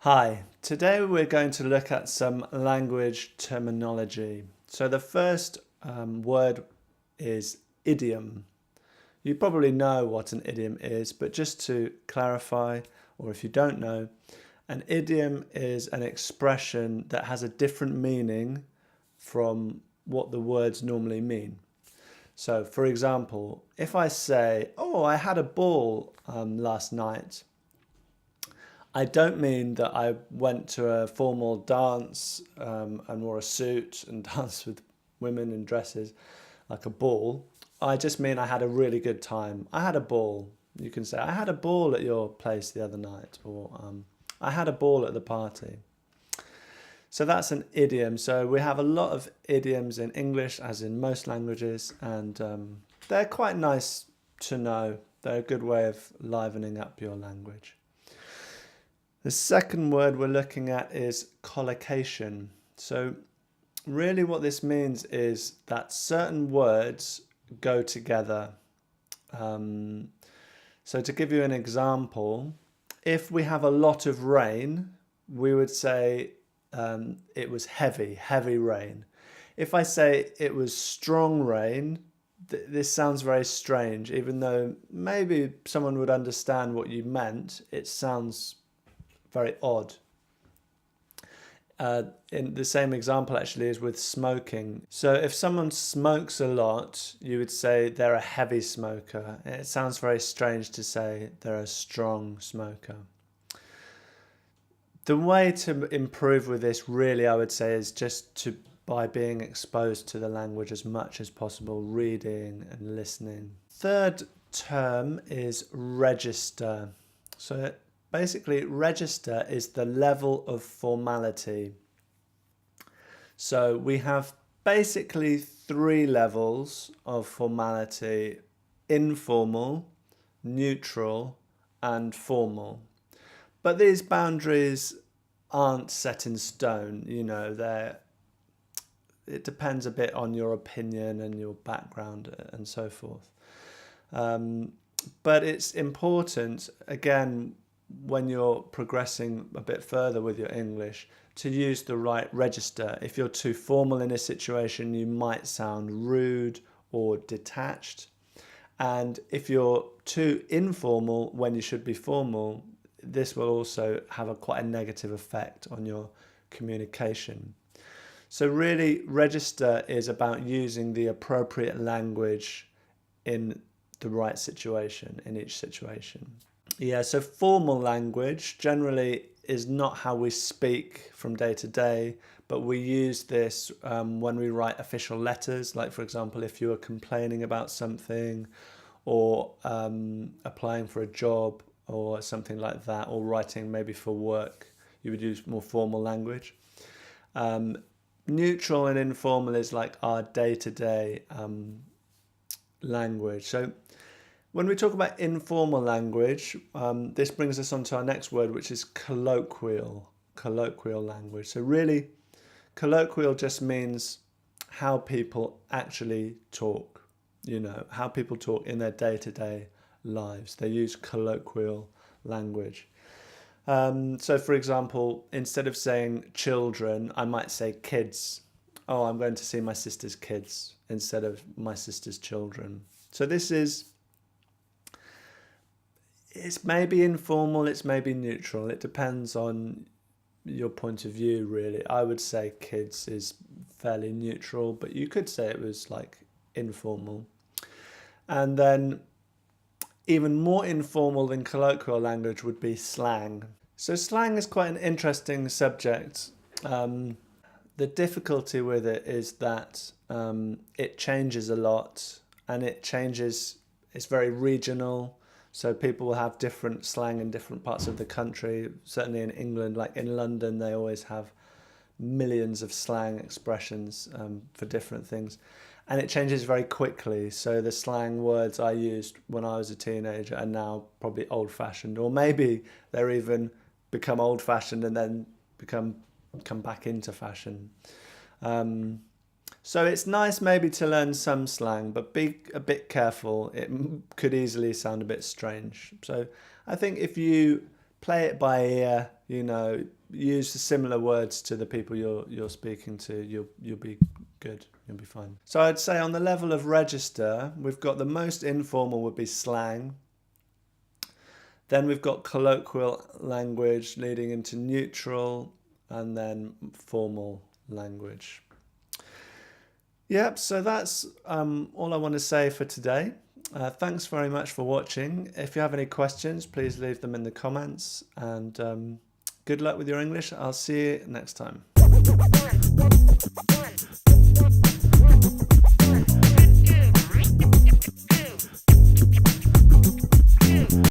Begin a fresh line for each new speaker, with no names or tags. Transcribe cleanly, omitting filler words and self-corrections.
Hi, today we're going to look at some language terminology. So the first word is idiom. You probably know what an idiom is, but just to clarify, or if you don't know, an idiom is an expression that has a different meaning from what the words normally mean. So for example, if I say, oh, I had a ball last night, I don't mean that I went to a formal dance and wore a suit and danced with women in dresses like a ball. I just mean I had a really good time. I had a ball. You can say, I had a ball at your place the other night, or I had a ball at the party. So that's an idiom. So we have a lot of idioms in English, as in most languages, and they're quite nice to know. They're a good way of livening up your language. The second word we're looking at is collocation. So really what this means is that certain words go together. So to give you an example, if we have a lot of rain, we would say it was heavy rain. If I say it was strong rain, this sounds very strange, even though maybe someone would understand what you meant. It sounds very odd. In the same example actually is with smoking. So if someone smokes a lot, you would say they're a heavy smoker. It sounds very strange to say they're a strong smoker. The way to improve with this really, I would say, is just by being exposed to the language as much as possible, reading and listening. Third term is register. So basically, register is the level of formality. So we have basically three levels of formality: informal, neutral, and formal. But these boundaries aren't set in stone, it depends a bit on your opinion and your background and so forth. But it's important, again, when you're progressing a bit further with your English, to use the right register. If you're too formal in a situation, you might sound rude or detached. And if you're too informal when you should be formal, this will also have quite a negative effect on your communication. So really, register is about using the appropriate language in the right situation, in each situation. Yeah, so formal language generally is not how we speak from day to day, but we use this when we write official letters. Like, for example, if you are complaining about something or applying for a job or something like that, or writing maybe for work, you would use more formal language. Neutral and informal is like our day-to-day language. So when we talk about informal language, this brings us on to our next word, which is colloquial language. So really, colloquial just means how people actually talk, how people talk in their day-to-day lives. They use colloquial language. So for example, instead of saying children, I might say kids. Oh, I'm going to see my sister's kids instead of my sister's children. So it's maybe informal, it's maybe neutral. It depends on your point of view, really. I would say kids is fairly neutral, but you could say it was like informal. And then even more informal than colloquial language would be slang. So slang is quite an interesting subject. The difficulty with it is that it changes a lot, and it's very regional. So people will have different slang in different parts of the country. Certainly in England, like in London, they always have millions of slang expressions for different things. And it changes very quickly. So the slang words I used when I was a teenager are now probably old-fashioned, or maybe they're even become old-fashioned and then come back into fashion. So it's nice maybe to learn some slang, but be a bit careful. It could easily sound a bit strange. So I think if you play it by ear, you know, use the similar words to the people you're speaking to. You'll be good. You'll be fine. So I'd say on the level of register, we've got the most informal would be slang. Then we've got colloquial language leading into neutral, and then formal language. Yep, so that's all I want to say for today. Thanks very much for watching. If you have any questions, please leave them in the comments, and good luck with your English. I'll see you next time.